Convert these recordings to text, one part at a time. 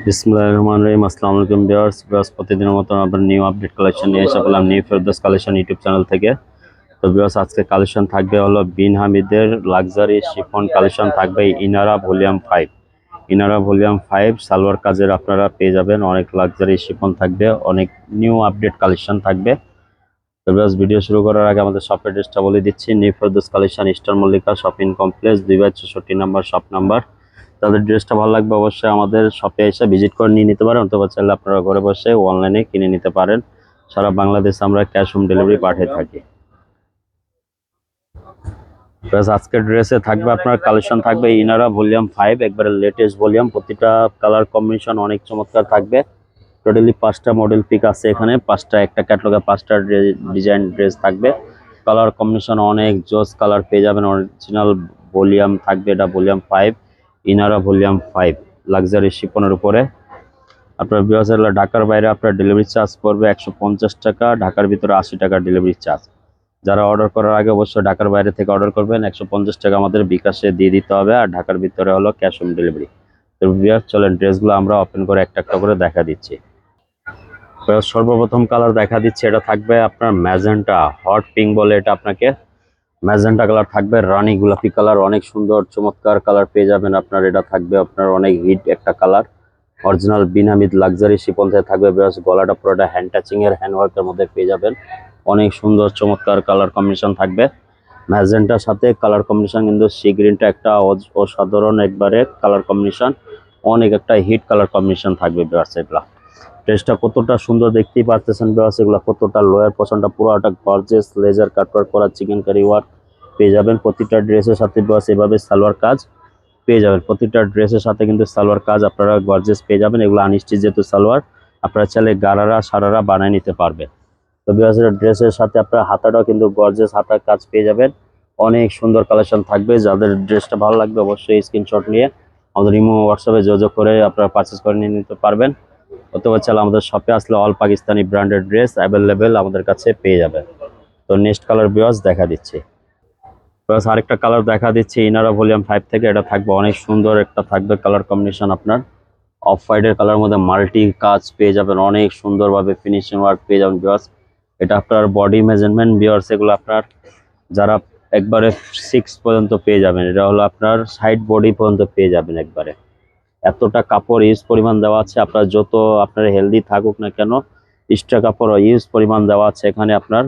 বিসমিল্লাহির রহমানির রহিম। আসসালামু আলাইকুম ভিউয়ার্স। প্রতিদিনের মতো আমরা নিউ আপডেট কালেকশন নিয়ে এসে পেলাম new Ferdous collection YouTube channel থেকে। তো ভিউয়ার্স, আজকে কালেকশন থাকবে হলো বিন হামিদের লাক্সারি শিফন কালেকশন থাকবে ইনারা ভলিউম 5। ইনারা ভলিউম 5 সালোয়ার কাজের আপনারা পেয়ে যাবেন। অনেক লাক্সারি শিফন থাকবে, অনেক নিউ আপডেট কালেকশন থাকবে। তো ভিউয়ার্স, ভিডিও শুরু করার আগে আমাদের শপ অ্যাড্রেসটা বলে দিচ্ছি। New Ferdous collection, star Mallika shopping complex, 2/64 number shop number. তাদের ড্রেসটা ভালো লাগবে অবশ্যই আমাদের শপে এসে ভিজিট করে নিয়ে নিতে পারেন, অথবা চাইলে আপনারা ঘরে বসে অনলাইনে কিনে নিতে পারেন। সারা বাংলাদেশে আমরা ক্যাশ হোম ডেলিভারি পাঠিয়ে থাকি। প্লাস আজকের ড্রেসে থাকবে আপনার কালেকশন থাকবে ইনারা ভলিউম 5, একবারে লেটেস্ট ভলিউম। প্রতিটা কালার কম্বিনেশন অনেক চমৎকার থাকবে। টোটালি 5টা মডেল পিক আছে এখানে, 5টা একটা ক্যাটালগে 5টা ডিজাইন ড্রেস থাকবে। কালার কম্বিনেশন অনেক জোস কালার পেয়ে যাবেন। অরিজিনাল ভলিউম থাকবে, এটা ভলিউম 5, ইনারা ভলিউম 5 লাক্সারি শিপনের উপরে। আপনার বিয়ার্স, ঢাকার বাইরে আপনার ডেলিভারি চার্জ পড়বে 150 টাকা, ঢাকার ভিতরে 80 টাকা ডেলিভারি চার্জ। যারা অর্ডার করার আগে অবশ্যই ঢাকার বাইরে থেকে অর্ডার করবেন, 150 টাকা আমাদের বিকাশে দিয়ে দিতে হবে, আর ঢাকার ভিতরে হলো ক্যাশ অন ডেলিভারি। তো বিয়ার্স, চলেন ড্রেসগুলো আমরা ওপেন করে একটা একটা করে দেখা দিচ্ছি। সর্বপ্রথম কালার দেখা দিচ্ছে, এটা থাকবে আপনার ম্যাজেন্টা হট পিঙ্ক বলে, এটা আপনাকে ম্যাজেন্টা কালার থাকবে, রানী গোলাপি কালার, অনেক সুন্দর চমৎকার কালার পেয়ে যাবেন আপনার। এটা থাকবে আপনার অনেক হিট একটা কালার। অরিজিনাল বিন হামিদ লাক্সারি শিপন থেকে থাকবে। গলাটা পুরোটা হ্যান্ড টাচিং এর হ্যান্ড ওয়ার্কের মধ্যে পেয়ে যাবেন। অনেক সুন্দর চমৎকার কালার কম্বিনেশন থাকবে ম্যাজেন্টার সাথে। কালার কম্বিনেশন কিন্তু সি গ্রিনটা একটা অসাধারণ একবারে কালার কম্বিনেশন, অনেক একটা হিট কালার কম্বিনেশন থাকবে ভিউয়ার্স। এগুলা ড্রেসটা কতটা সুন্দর দেখতেই পারতেছেন ভিউয়ার্স। এগুলা কতটা লোয়ার পোর্শনটা পুরোটা গর্জিয়াস লেজার কাটওয়ার্ক করা চিকেন কারি ওয়ার্ক পেয়ে যাবেন। প্রতিটা ড্রেসের সাথে ভিউয়ার্স এভাবে সালোয়ার কাজ পেয়ে যাবেন। প্রতিটা ড্রেসের সাথে কিন্তু সালোয়ার কাজ আপনারা গর্জিয়াস পেয়ে যাবেন। এগুলো আনস্টিচ যেহেতু সালোয়ার, আপনারা চাইলে গারারা সারারা বানিয়ে নিতে পারবেন। তো ভিউয়ার্স, ড্রেসের সাথে আপনার হাতাটাও কিন্তু গর্জিয়াস হাতার কাজ পেয়ে যাবেন। অনেক সুন্দর কালেকশন থাকবে। যাদের ড্রেসটা ভালো লাগবে অবশ্যই স্ক্রিনশট নিয়ে আমাদের ইমো হোয়াটসঅ্যাপে যোগাযোগ করে আপনারা পারচেস করে নিয়ে নিতে পারবেন, অথবা চাইলে আমাদের শপে আসলে all Pakistani branded dress available আমাদের কাছে পেয়ে যাবেন। তো নেক্সট কালার ভিউয়ার্স দেখা দিচ্ছি। প্লাস আরেকটা কালার দেখা দিচ্ছি ইনারা ভলিউম 5 থেকে। এটা থাকবে অনেক সুন্দর একটা থাকবে কালার কম্বিনেশন আপনার অফ হোয়াইটের কালার মধ্যে মাল্টি কাজ পেয়ে যাবেন। অনেক সুন্দরভাবে ফিনিশিং ওয়ার্ক পেয়ে যাবেন ভিউয়ার্স। এটা আপনার বডি মেজারমেন্ট ভিউয়ার্স, এগুলো আপনার যারা একবারে 6 পর্যন্ত পেয়ে যাবেন। এটা হলো আপনার সাইড বডি পর্যন্ত পেয়ে যাবেন একবারে। এতটা কাপড় ইউজ পরিমাণ দেওয়া আছে, আপনার যত আপনার হেলদি থাকুক না কেন, এক্সট্রা কাপড় ইউজ পরিমাণ দেওয়া আছে এখানে। আপনার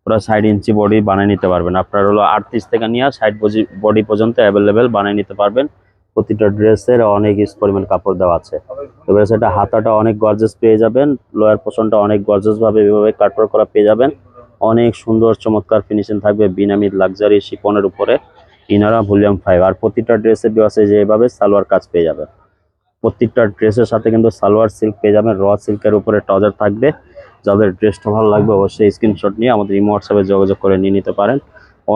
পুরো 60 ইঞ্চি বডি বানিয়ে নিতে পারবেন। আপনার হলো 38 থেকে নিয়ে 60 বডি পর্যন্ত অ্যাভেলেবেল বানিয়ে নিতে পারবেন। প্রতিটা ড্রেসের অনেক ইউজ পরিমাণ কাপড় দেওয়া আছে। এবারে সেটা হাতাটা অনেক গর্জেস পেয়ে যাবেন, লোয়ার পোর্শনটা অনেক গর্জেস ভাবে এভাবে কাটওয়ার্ক করা পেয়ে যাবেন। অনেক সুন্দর চমৎকার ফিনিশিং থাকবে বিনামিদ লাক্সারি শিপনের উপরে ইনারা ভলিউম 5। আর প্রতিটা ড্রেসে আছে যে এভাবে সালোয়ার কাজ পেয়ে যাবেন। প্রত্যেকটা ড্রেসের সাথে কিন্তু সালোয়ার সিল্ক পেয়ে যাবেন, র সিল্কের উপরে টজার থাকবে। যাদের ড্রেসটা ভালো লাগবে অবশ্যই স্ক্রিনশট নিয়ে আমাদের ইমো হোয়াটসঅ্যাপে যোগাযোগ করে নিয়ে নিতে পারেন।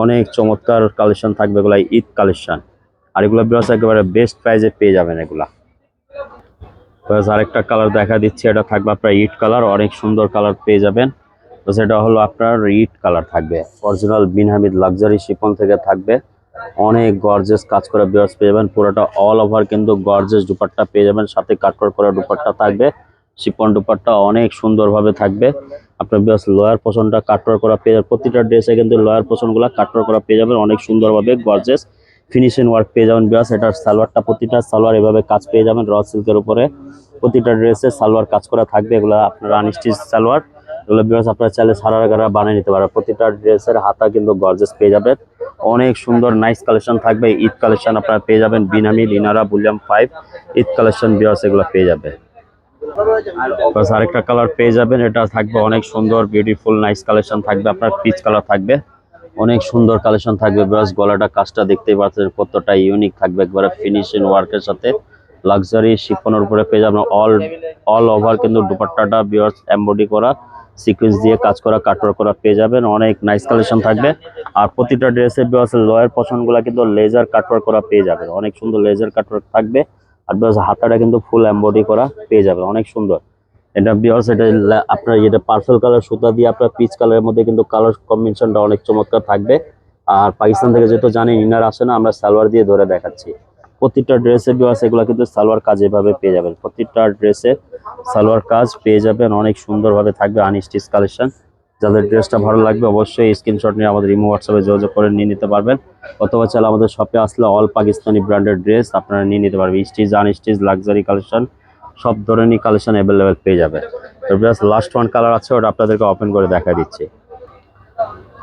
অনেক চমৎকার কালেকশন থাকবে, এগুলা ঈদ কালেকশন। আর এগুলো বিকজ একেবারে বেস্ট প্রাইসে পেয়ে যাবেন এগুলা। আরেকটা কালার দেখা দিচ্ছে, এটা থাকবে আপনার ইট কালার, অনেক সুন্দর কালার পেয়ে যাবেন। তো সেটা হলো আপনার ইট কালার থাকবে, অরিজিনাল বিন হামিদ লাক্সারি শিপন থেকে থাকবে। অনেক গর্জেস কাজ করা বিয়ার্স পেয়ে যাবেন। পুরোটা অল ওভার কিন্তু গর্জেস দুপাট্টা পেয়ে যাবেন, সাথে কাটওয়ার্ক করা দুপাট্টা থাকবে। শিপন দুপাট্টা অনেক সুন্দরভাবে থাকবে। আপনার বিয়ার্স লোয়ার পোর্শনটা কাটওয়ার্ক করা পেয়ে যাবেন। প্রতিটা ড্রেসে কিন্তু লোয়ার পোর্শনগুলো কাটওয়ার্ক করা পেয়ে যাবেন, অনেক সুন্দরভাবে গর্জেস ফিনিশিং ওয়ার্ক পেয়ে যাবেন বিয়ার্স। এটার সালোয়ারটা প্রতিটা সালোয়ার এভাবে কাজ পেয়ে যাবেন র সিল্কের উপরে। প্রতিটা ড্রেসে সালোয়ার কাজ করা থাকবে, এগুলো আপনার আনস্টিচ সালোয়ার। এগুলো বিয়ার্স আপনারা চাইলে সারারা গারা বানিয়ে নিতে পারবেন। প্রতিটা ড্রেসের হাতা কিন্তু গর্জেস পেয়ে যাবেন। অনেক সুন্দর নাইস কালেকশন থাকবে। ঈদ কালেকশন আপনারা পেয়ে যাবেন বিনামি লিনারা ভলিউম 5 ঈদ কালেকশন বিয়ার্স, এগুলো পেয়ে যাবে। আরেকটা কালার পেয়ে যাবেন, এটা থাকবে অনেক সুন্দর বিউটিফুল নাইস কালেকশন থাকবে আপনার পিচ কালার থাকবে। অনেক সুন্দর কালেকশন থাকবে বিয়ার্স। গলাটা কাজটা দেখতেই পাচ্ছেন কতটা ইউনিক থাকবে, একবারে ফিনিশিং ওয়ার্কের সাথে লাক্সারি শিফনের উপরে পেয়ে যাবেন। অল ওভার কিন্তু দুপাট্টাটা বিয়ার্স এমব্রয়ডারি করা সিকোয়েন্স দিয়ে কাজ করা কাটওয়ার্ক করা পেয়ে যাবেন। অনেক নাইস কালেকশন থাকবে। আর প্রতিটা ড্রেসের বিয়ার্স লোয়ার পোর্শনগুলো কিন্তু লেজার কাটওয়ার্ক করা পেয়ে যাবেন, অনেক সুন্দর লেজার কাটওয়ার্ক থাকবে। আর বিয়ার্স হাতাটা কিন্তু ফুল এমব্রয়ডারি করা পেয়ে যাবেন, অনেক সুন্দর। এটা বিয়ার্স এটা আপনার যেটা পার্পল কালার সুতা দিয়ে আপনার পিচ কালারের মধ্যে কিন্তু কালার কম্বিনেশনটা অনেক চমৎকার থাকবে। আর পাকিস্তান থেকে যেহেতু জানি ইনার আসে না, আমরা সালোয়ার দিয়ে ধরে দেখাচ্ছি। প্রতিটা ড্রেসে বিয়াস এগুলো কিন্তু সালোয়ার কাজ এভাবে পেয়ে যাবেন, প্রতিটা ড্রেসে সালোয়ার কাজ পেয়ে যাবেন, অনেক সুন্দরভাবে থাকবে আনস্টিচ কালেকশন। যাদের ড্রেসটা ভালো লাগবে অবশ্যই স্ক্রিনশট নিয়ে আমাদের ইমো হোয়াটসঅ্যাপে যোগাযোগ করে নিয়ে নিতে পারবেন, অথবা চাইলে আমাদের শপে আসলে অল পাকিস্তানি ব্র্যান্ডের ড্রেস আপনারা নিয়ে নিতে পারবেন। স্টিচ আনস্টিচ লাক্সারি কালেকশন সব ধরনের কালেকশন অ্যাভেলেবেল পেয়ে যাবেন। তো ব্যাস লাস্ট ওয়ান কালার আছে, ওটা আপনাদেরকে ওপেন করে দেখা দিচ্ছি।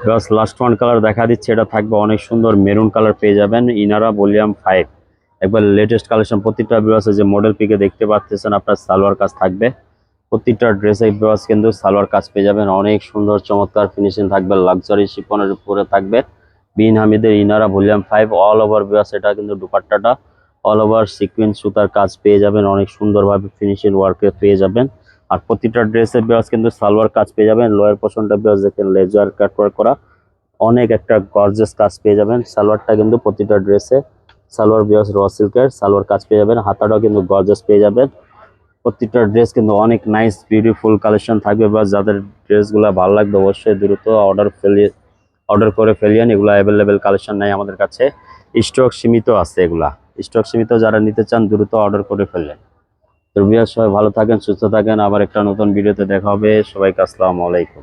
ব্যাস লাস্ট ওয়ান কালার দেখা দিচ্ছে, এটা থাকবে অনেক সুন্দর মেরুন কালার পেয়ে যাবেন, ইনারা ভলিউম 5 একবার লেটেস্ট কালেকশন। প্রতিটা ব্লাউজে যে মডেল পিকে দেখতে পাচ্ছেন আপনার সালোয়ার কাজ থাকবে, প্রতিটা ড্রেসে ব্লাউজ কিন্তু সালোয়ার কাজ পেয়ে যাবেন, অনেক সুন্দর চমৎকার ফিনিশিং থাকবে, লাক্সারি শিফনের উপরে থাকবে বিন হামিদের ইনারা ভলিউম 5 অল ওভার ব্লাউজ। এটা কিন্তু দুপাট্টাটা অল ওভার সিকোয়েন্স সুতার কাজ পেয়ে যাবেন, অনেক সুন্দরভাবে ফিনিশিং ওয়ার্কে পেয়ে যাবেন। আর প্রতিটা ড্রেসের ব্লাউজ কিন্তু সালোয়ার কাজ পেয়ে যাবেন, লোয়ার পোর্শনটা ব্লাউজ দেখেন লেজার কাটওয়ার্ক করা, অনেক একটা গর্জিয়াস কাজ পেয়ে যাবেন। সালোয়ারটা কিন্তু প্রতিটা ড্রেসে সালোয়ার ব্লাউজ র সিল্কের সালোয়ার কাজ পেয়ে যাবেন, হাতাটাও কিন্তু গর্জিয়াস পেয়ে যাবেন। প্রত্যেকটা ড্রেস কিন্তু অনেক নাইস বিউটিফুল কালেকশন থাকবে, বা যাদের ড্রেসগুলো ভালো লাগবে অবশ্যই দ্রুত অর্ডার করে ফেলিয়েন। এগুলো অ্যাভেলেবেল কালেকশন নাই আমাদের কাছে, স্টক সীমিত আছে, এগুলা স্টক সীমিত, যারা নিতে চান দ্রুত অর্ডার করে ফেললেন। তো ভিউয়ার্স সবাই ভালো থাকেন, সুস্থ থাকেন, আবার একটা নতুন ভিডিওতে দেখা হবে, সবাইকে আসসালামু আলাইকুম।